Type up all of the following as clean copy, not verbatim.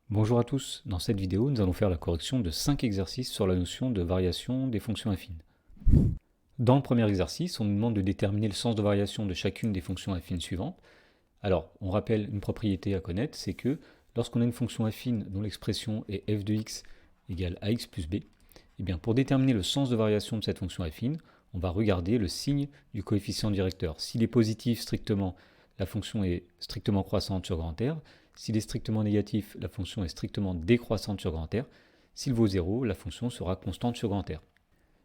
Bonjour à tous, dans cette vidéo nous allons faire la correction de 5 exercices sur la notion de variation des fonctions affines. Dans le premier exercice, on nous demande de déterminer le sens de variation de chacune des fonctions affines suivantes. Alors, on rappelle une propriété à connaître, c'est que lorsqu'on a une fonction affine dont l'expression est f de x égale ax plus b, eh bien pour déterminer le sens de variation de cette fonction affine, on va regarder le signe du coefficient directeur. S'il est positif strictement, la fonction est strictement croissante sur grand R. S'il est strictement négatif, la fonction est strictement décroissante sur grand R. S'il vaut 0, la fonction sera constante sur grand R.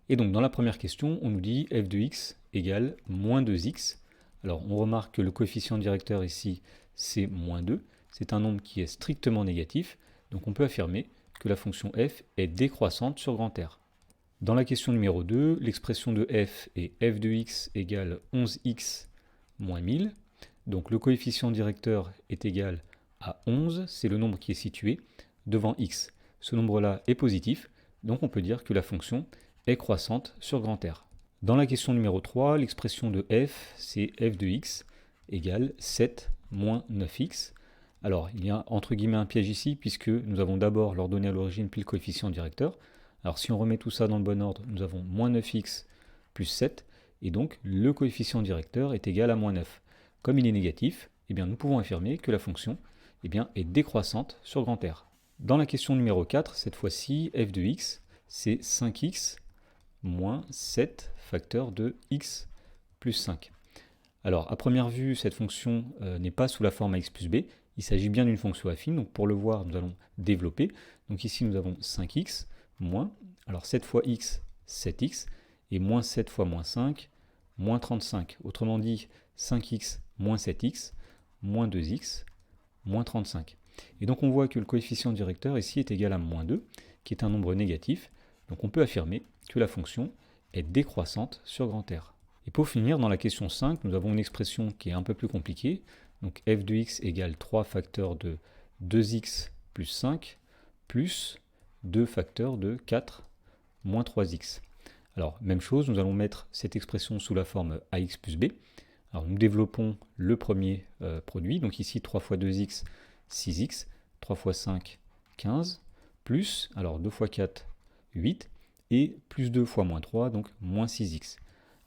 Et donc dans la première question, on nous dit f de x égale moins 2x. Alors on remarque que le coefficient directeur ici, c'est moins 2. C'est un nombre qui est strictement négatif. Donc on peut affirmer que la fonction f est décroissante sur grand R. Dans la question numéro 2, l'expression de f est f de x égale 11x moins 1000. Donc le coefficient directeur est égal à 11, c'est le nombre qui est situé devant x. Ce nombre-là est positif, donc on peut dire que la fonction est croissante sur grand R. Dans la question numéro 3, l'expression de f, c'est f de x égale 7 moins 9x. Alors, il y a entre guillemets un piège ici, puisque nous avons d'abord l'ordonnée à l'origine, puis le coefficient directeur. Alors, si on remet tout ça dans le bon ordre, nous avons moins 9x plus 7, et donc le coefficient directeur est égal à moins 9. Comme il est négatif, eh bien, nous pouvons affirmer que la fonction est décroissante sur grand R. Dans la question numéro 4, cette fois-ci, f de x, c'est 5x moins 7 facteur de x plus 5. Alors, à première vue, cette fonction n'est pas sous la forme ax plus b. Il s'agit bien d'une fonction affine. Donc, pour le voir, nous allons développer. Donc, ici, nous avons 5x moins, alors 7 fois x, 7x, et moins 7 fois moins 5, moins 35. Autrement dit, 5x moins 7x, moins 2x, moins 35. Et donc, on voit que le coefficient directeur ici est égal à moins 2, qui est un nombre négatif. Donc, on peut affirmer que la fonction est décroissante sur grand R. Et pour finir, dans la question 5, nous avons une expression qui est un peu plus compliquée. Donc f de x égale 3 facteurs de 2x plus 5 plus 2 facteurs de 4 moins 3x. Alors, même chose, nous allons mettre cette expression sous la forme ax plus b. Alors, nous développons le premier produit. Donc ici, 3 fois 2x, 6x, 3 fois 5, 15, plus, alors 2 fois 4, 8, et plus 2 fois moins 3, donc moins 6x.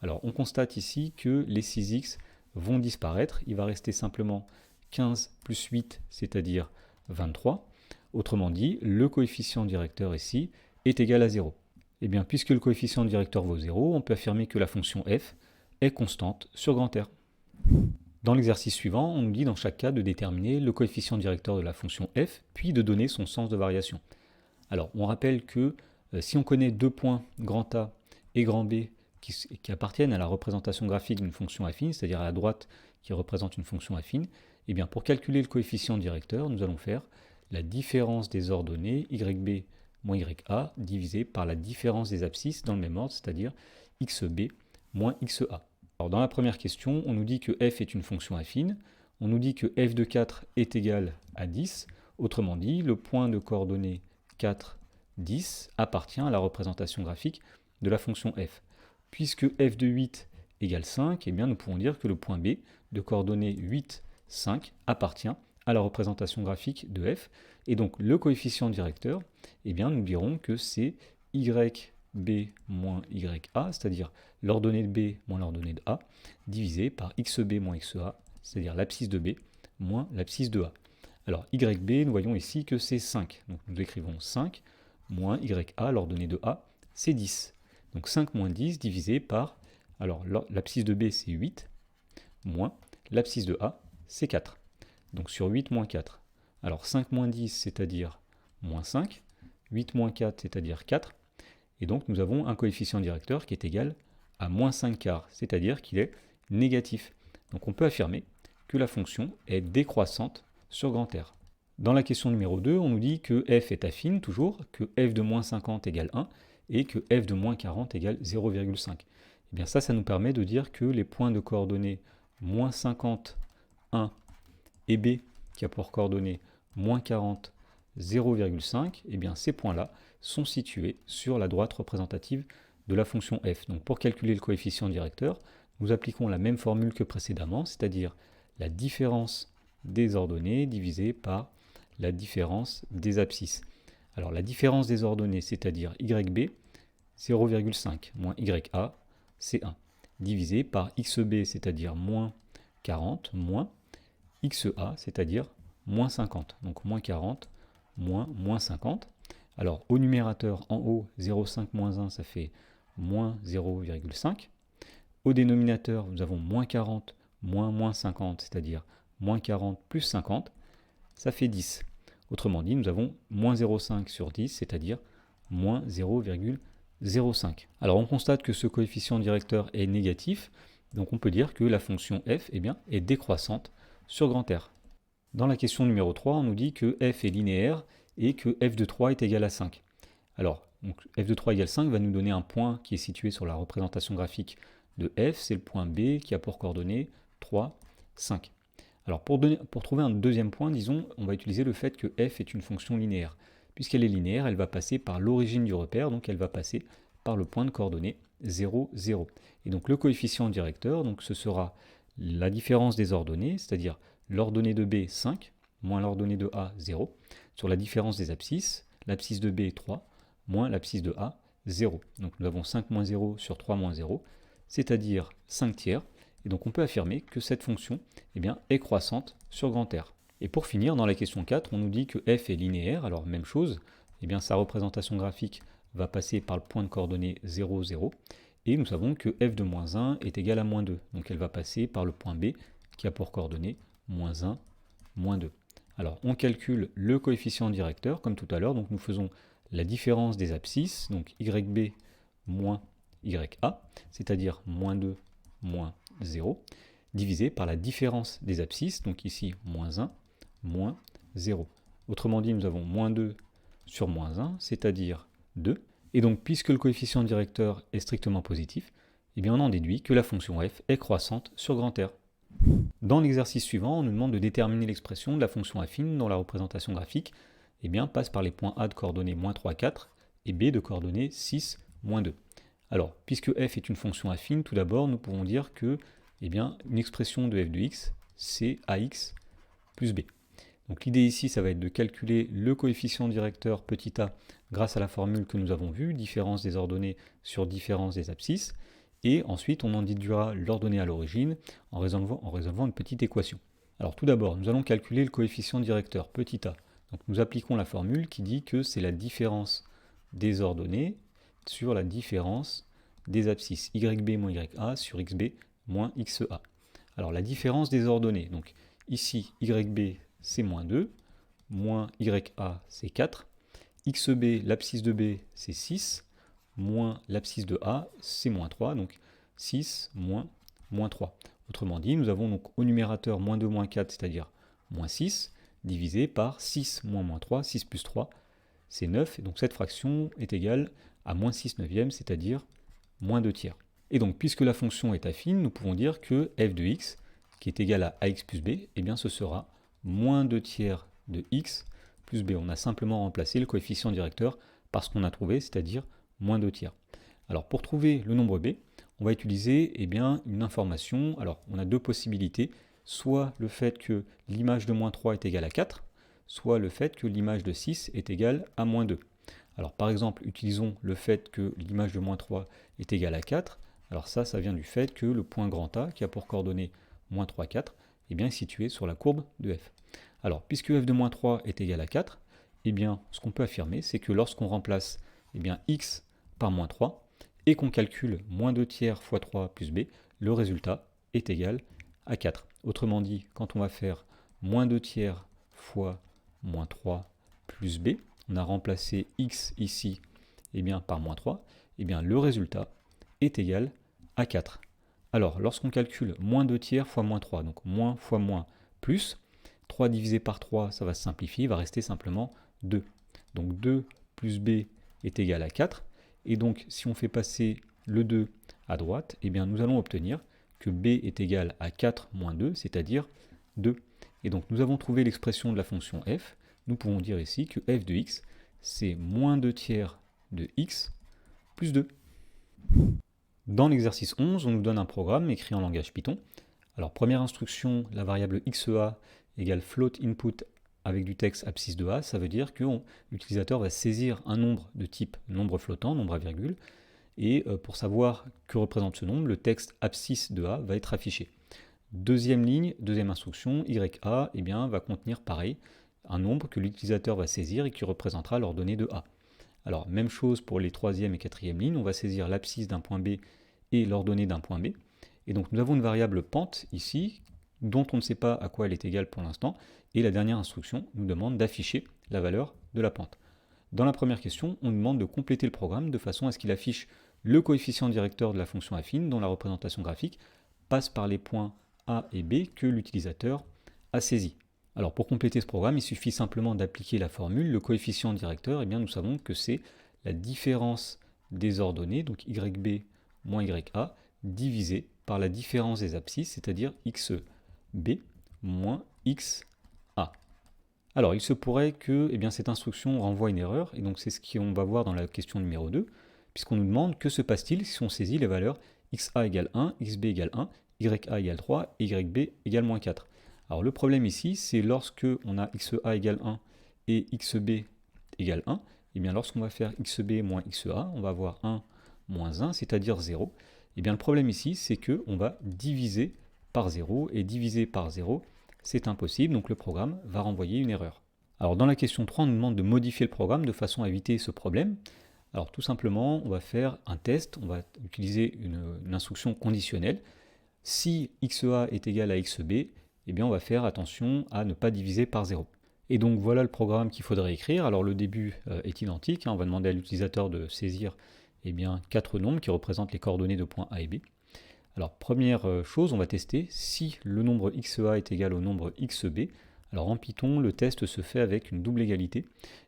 Alors, on constate ici que les 6x vont disparaître. Il va rester simplement 15 plus 8, c'est-à-dire 23. Autrement dit, le coefficient directeur ici est égal à 0. Et bien, puisque le coefficient directeur vaut 0, on peut affirmer que la fonction f est constante sur grand R. Dans l'exercice suivant, on nous dit dans chaque cas de déterminer le coefficient directeur de la fonction f, puis de donner son sens de variation. Alors, on rappelle que si on connaît deux points, grand A et grand B, qui appartiennent à la représentation graphique d'une fonction affine, c'est-à-dire à la droite qui représente une fonction affine, et bien pour calculer le coefficient directeur, nous allons faire la différence des ordonnées yb moins ya divisé par la différence des abscisses dans le même ordre, c'est-à-dire xb moins xa. Alors dans la première question, on nous dit que f est une fonction affine, on nous dit que f de 4 est égal à 10, autrement dit, le point de coordonnées 4, 10 appartient à la représentation graphique de la fonction f. Puisque f de 8 égale 5, eh bien nous pouvons dire que le point B de coordonnées 8, 5 appartient à la représentation graphique de f. Et donc le coefficient directeur, eh bien nous dirons que c'est yb moins ya, c'est-à-dire l'ordonnée de b moins l'ordonnée de a, divisé par xb moins xa, c'est-à-dire l'abscisse de b moins l'abscisse de a. Alors yb, nous voyons ici que c'est 5. Donc nous écrivons 5 moins ya, l'ordonnée de a, c'est 10. Donc 5 moins 10 divisé par, alors l'abscisse de b c'est 8, moins l'abscisse de a c'est 4. Donc sur 8 moins 4. Alors 5 moins 10 c'est-à-dire moins 5, 8 moins 4 c'est-à-dire 4, et donc nous avons un coefficient directeur qui est égal à moins 5 quarts, c'est-à-dire qu'il est négatif. Donc on peut affirmer que la fonction est décroissante sur grand R. Dans la question numéro 2, on nous dit que f est affine toujours, que f de moins 50 égale 1, et que f de moins 40 égale 0,5. Et bien ça nous permet de dire que les points de coordonnées moins 50, 1, et b, qui a pour coordonnées moins 40, 0,5, et bien ces points-là sont situés sur la droite représentative de la fonction f. Donc pour calculer le coefficient directeur, nous appliquons la même formule que précédemment, c'est-à-dire la différence des ordonnées divisée par la différence des abscisses. Alors la différence des ordonnées, c'est-à-dire YB, 0,5 moins YA, c'est 1, divisé par XB, c'est-à-dire moins 40, moins XA, c'est-à-dire moins 50. Donc moins 40, moins 50. Alors au numérateur, en haut, 0,5 moins 1, ça fait moins 0,5. Au dénominateur, nous avons moins 40, moins 50, c'est-à-dire moins 40 plus 50, ça fait 10. Autrement dit, nous avons moins 0,5 sur 10, c'est-à-dire moins 0,05. Alors on constate que ce coefficient directeur est négatif, donc on peut dire que la fonction f est décroissante sur grand R. Dans la question numéro 3, on nous dit que f est linéaire et que f de 3 est égal à 5. Alors, donc, f de 3 égale 5 va nous donner un point qui est situé sur la représentation graphique de f, c'est le point B qui a pour coordonnées 3, 5. Alors pour trouver un deuxième point, disons, on va utiliser le fait que f est une fonction linéaire. Puisqu'elle est linéaire, elle va passer par l'origine du repère, donc elle va passer par le point de coordonnées 0, 0. Et donc le coefficient directeur, donc ce sera la différence des ordonnées, c'est-à-dire l'ordonnée de B 5, moins l'ordonnée de A 0, sur la différence des abscisses, l'abscisse de B 3, moins l'abscisse de A 0. Donc nous avons 5 moins 0 sur 3 moins 0, c'est-à-dire 5 tiers. Et donc on peut affirmer que cette fonction est croissante sur grand R. Et pour finir, dans la question 4, on nous dit que f est linéaire, alors même chose, sa représentation graphique va passer par le point de coordonnées 0, 0, et nous savons que f de moins 1 est égal à moins 2, donc elle va passer par le point B qui a pour coordonnées moins 1, moins 2. Alors on calcule le coefficient directeur, comme tout à l'heure, donc nous faisons la différence des abscisses, donc YB moins YA, c'est-à-dire moins 2, moins 0, divisé par la différence des abscisses, donc ici moins 1, moins 0. Autrement dit, nous avons moins 2 sur moins 1, c'est-à-dire 2. Et donc, puisque le coefficient directeur est strictement positif, on en déduit que la fonction f est croissante sur grand R. Dans l'exercice suivant, on nous demande de déterminer l'expression de la fonction affine dont la représentation graphique passe par les points A de coordonnées moins 3, 4 et B de coordonnées 6, moins 2. Alors, puisque f est une fonction affine, tout d'abord, nous pouvons dire que une expression de f de x, c'est ax plus b. Donc l'idée ici, ça va être de calculer le coefficient directeur petit a grâce à la formule que nous avons vue, différence des ordonnées sur différence des abscisses, et ensuite on en déduira l'ordonnée à l'origine en résolvant une petite équation. Alors tout d'abord, nous allons calculer le coefficient directeur petit a. Donc nous appliquons la formule qui dit que c'est la différence des ordonnées sur la différence des abscisses yb moins ya sur xb moins xa. Alors la différence des ordonnées, donc ici yb c'est moins 2, moins ya c'est 4, xb, l'abscisse de b c'est 6, moins l'abscisse de a c'est moins 3, donc 6 moins 3. Autrement dit, nous avons donc au numérateur moins 2 moins 4, c'est-à-dire moins 6, divisé par 6 moins 3, 6 plus 3, c'est 9, et donc cette fraction est égale à moins 6 neuvièmes, c'est-à-dire moins 2 tiers. Et donc, puisque la fonction est affine, nous pouvons dire que f de x, qui est égal à ax plus b, ce sera moins 2 tiers de x plus b. On a simplement remplacé le coefficient directeur par ce qu'on a trouvé, c'est-à-dire moins 2 tiers. Alors, pour trouver le nombre b, on va utiliser une information. Alors, on a deux possibilités, soit le fait que l'image de moins 3 est égale à 4, soit le fait que l'image de 6 est égale à moins 2. Alors par exemple, utilisons le fait que l'image de moins 3 est égale à 4. Alors ça vient du fait que le point grand A, qui a pour coordonnées moins 3, 4, est situé sur la courbe de f. Alors, puisque f de moins 3 est égal à 4, ce qu'on peut affirmer, c'est que lorsqu'on remplace x par moins 3, et qu'on calcule moins 2 tiers fois 3 plus b, le résultat est égal à 4. Autrement dit, quand on va faire moins 2 tiers fois moins 3 plus b, on a remplacé x ici par moins 3, le résultat est égal à 4. Alors, lorsqu'on calcule moins 2 tiers fois moins 3, donc moins fois moins plus, 3 divisé par 3, ça va se simplifier, il va rester simplement 2. Donc 2 plus b est égal à 4, et donc si on fait passer le 2 à droite, nous allons obtenir que b est égal à 4 moins 2, c'est-à-dire 2. Et donc nous avons trouvé l'expression de la fonction f. Nous pouvons dire ici que f de x, c'est moins 2 tiers de x plus 2. Dans l'exercice 11, on nous donne un programme écrit en langage Python. Alors première instruction, la variable xa égale float input avec du texte abscisse de A, ça veut dire que l'utilisateur va saisir un nombre de type nombre flottant, nombre à virgule, et pour savoir que représente ce nombre, le texte abscisse de A va être affiché. Deuxième ligne, deuxième instruction, YA va contenir pareil, un nombre que l'utilisateur va saisir et qui représentera l'ordonnée de A. Alors même chose pour les troisième et quatrième lignes, on va saisir l'abscisse d'un point B et l'ordonnée d'un point B. Et donc nous avons une variable pente ici, dont on ne sait pas à quoi elle est égale pour l'instant, et la dernière instruction nous demande d'afficher la valeur de la pente. Dans la première question, on nous demande de compléter le programme de façon à ce qu'il affiche le coefficient directeur de la fonction affine dont la représentation graphique passe par les points A et B que l'utilisateur a saisis. Alors pour compléter ce programme, il suffit simplement d'appliquer la formule. Le coefficient directeur, nous savons que c'est la différence des ordonnées, donc YB moins YA, divisé par la différence des abscisses, c'est-à-dire XB moins XA. Alors il se pourrait que cette instruction renvoie une erreur, et donc c'est ce qu'on va voir dans la question numéro 2, puisqu'on nous demande que se passe-t-il si on saisit les valeurs XA égale 1, XB égale 1, YA égale 3 et YB égale moins 4. Alors le problème ici, c'est lorsque on a XA égale 1 et XB égale 1, lorsqu'on va faire XB moins XA, on va avoir 1 moins 1, c'est-à-dire 0. Le problème ici, c'est qu'on va diviser par 0, et diviser par 0, c'est impossible, donc le programme va renvoyer une erreur. Alors dans la question 3, on nous demande de modifier le programme de façon à éviter ce problème. Alors tout simplement, on va faire un test, on va utiliser une instruction conditionnelle. Si XA est égal à XB, on va faire attention à ne pas diviser par 0. Et donc voilà le programme qu'il faudrait écrire. Alors le début est identique, on va demander à l'utilisateur de saisir 4 nombres qui représentent les coordonnées de points A et B. Alors première chose, on va tester si le nombre XA est égal au nombre XB. Alors en Python, le test se fait avec une double égalité.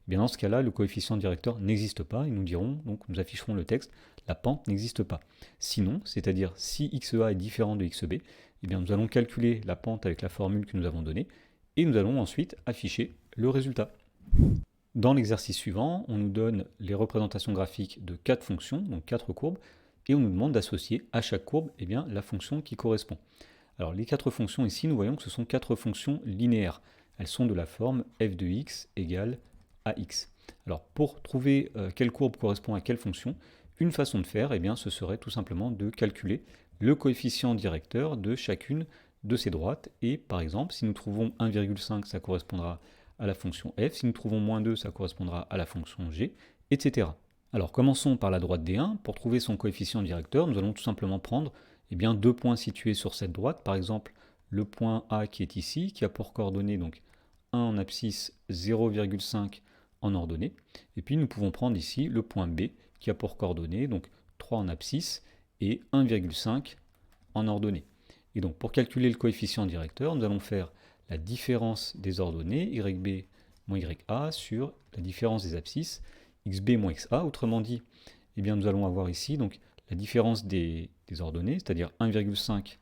Dans ce cas-là, le coefficient directeur n'existe pas, et nous dirons, donc nous afficherons le texte, la pente n'existe pas. Sinon, c'est-à-dire si XA est différent de XB, nous allons calculer la pente avec la formule que nous avons donnée, et nous allons ensuite afficher le résultat. Dans l'exercice suivant, on nous donne les représentations graphiques de 4 fonctions, donc 4 courbes, et on nous demande d'associer à chaque courbe la fonction qui correspond. Alors les 4 fonctions ici, nous voyons que ce sont 4 fonctions linéaires. Elles sont de la forme f de x égale ax. Alors pour trouver quelle courbe correspond à quelle fonction, une façon de faire, ce serait tout simplement de calculer le coefficient directeur de chacune de ces droites. Et par exemple, si nous trouvons 1,5, ça correspondra à la fonction f. Si nous trouvons moins 2, ça correspondra à la fonction g, etc. Alors commençons par la droite D1. Pour trouver son coefficient directeur, nous allons tout simplement prendre deux points situés sur cette droite. Par exemple, le point A qui est ici, qui a pour coordonnées donc 1 en abscisse, 0,5 en ordonnée. Et puis nous pouvons prendre ici le point B qui a pour coordonnées donc 3 en abscisse et 1,5 en ordonnée. Et donc pour calculer le coefficient directeur, nous allons faire la différence des ordonnées, YB moins YA, sur la différence des abscisses, XB moins XA. Autrement dit, nous allons avoir ici donc la différence des ordonnées, c'est-à-dire 1,5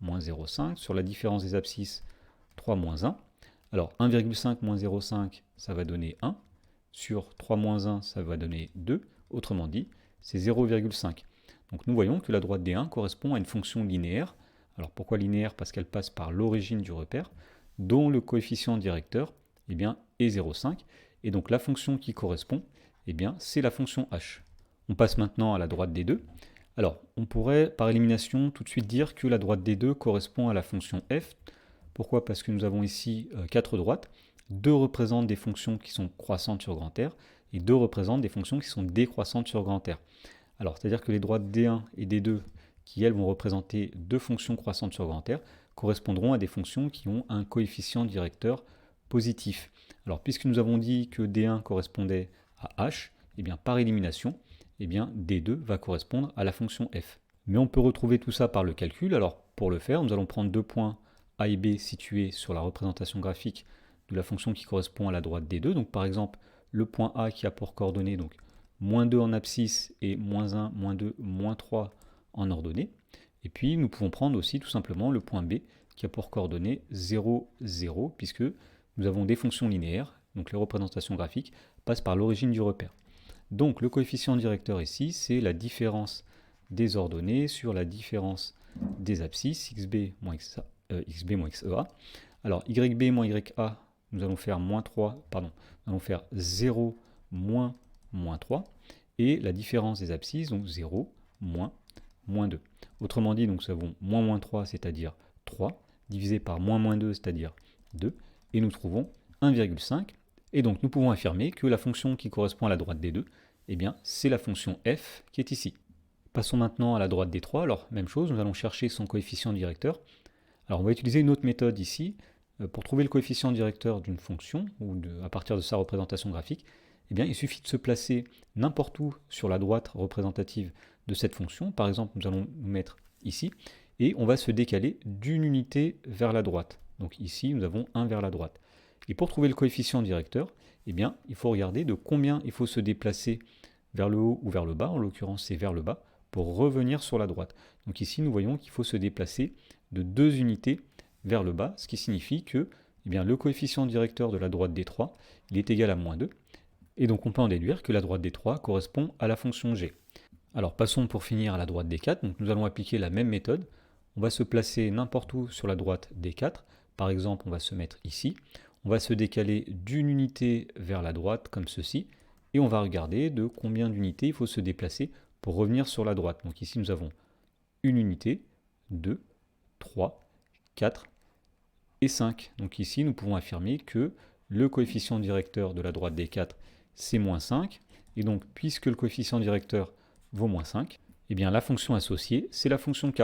moins 0,5, sur la différence des abscisses, 3 moins 1. Alors 1,5 moins 0,5, ça va donner 1. Sur 3 moins 1, ça va donner 2. Autrement dit, c'est 0,5. Donc nous voyons que la droite D1 correspond à une fonction linéaire. Alors pourquoi linéaire? Parce qu'elle passe par l'origine du repère, dont le coefficient directeur est 0,5. Et donc la fonction qui correspond, c'est la fonction h. On passe maintenant à la droite D2. Alors, on pourrait par élimination tout de suite dire que la droite D2 correspond à la fonction f. Pourquoi? Parce que nous avons ici 4 droites. 2 représentent des fonctions qui sont croissantes sur grand R, et 2 représentent des fonctions qui sont décroissantes sur grand R. Alors, c'est-à-dire que les droites D1 et D2, qui elles vont représenter 2 fonctions croissantes sur grand R, correspondront à des fonctions qui ont un coefficient directeur positif. Alors, puisque nous avons dit que D1 correspondait à h, par élimination, D2 va correspondre à la fonction f. Mais on peut retrouver tout ça par le calcul. Alors pour le faire, nous allons prendre 2 points A et B situés sur la représentation graphique de la fonction qui correspond à la droite D2. Donc par exemple, le point A qui a pour coordonnées donc moins 2 en abscisse et moins 1, moins 2, moins 3 en ordonnée. Et puis nous pouvons prendre aussi tout simplement le point B qui a pour coordonnées 0, 0, puisque nous avons des fonctions linéaires, donc les représentations graphiques passent par l'origine du repère. Donc le coefficient directeur ici, c'est la différence des ordonnées sur la différence des abscisses, XB moins XA. Alors YB moins YA, nous allons faire moins 3, pardon, nous allons faire 0, moins, moins 3, et la différence des abscisses, donc 0, moins, moins 2. Autrement dit, donc, nous avons moins, moins 3, c'est-à-dire 3, divisé par moins, moins 2, c'est-à-dire 2, et nous trouvons 1,5. Et donc, nous pouvons affirmer que la fonction qui correspond à la droite des deux, eh bien, c'est la fonction f qui est ici. Passons maintenant à la droite des 3. Alors, même chose, nous allons chercher son coefficient directeur. Alors, on va utiliser une autre méthode ici. Pour trouver le coefficient directeur d'une fonction, ou à partir de sa représentation graphique, eh bien, il suffit de se placer n'importe où sur la droite représentative de cette fonction. Par exemple, nous allons nous mettre ici, et on va se décaler d'une unité vers la droite. Donc ici, nous avons 1 vers la droite. Et pour trouver le coefficient directeur, eh bien, il faut regarder de combien il faut se déplacer vers le haut ou vers le bas. En l'occurrence, c'est vers le bas, pour revenir sur la droite. Donc ici, nous voyons qu'il faut se déplacer de 2 unités vers le bas, ce qui signifie que eh bien, le coefficient directeur de la droite des 3, il est égal à moins 2. Et donc on peut en déduire que la droite des 3 correspond à la fonction g. Alors passons pour finir à la droite des 4. Donc nous allons appliquer la même méthode. On va se placer n'importe où sur la droite des 4. Par exemple, on va se mettre ici. On va se décaler d'une unité vers la droite, comme ceci. Et on va regarder de combien d'unités il faut se déplacer pour revenir sur la droite. Donc ici, nous avons une unité, 2, 3, 4 et 5. Donc ici, nous pouvons affirmer que le coefficient directeur de la droite des 4, c'est moins 5. Et donc, puisque le coefficient directeur vaut moins 5, eh bien la fonction associée, c'est la fonction k.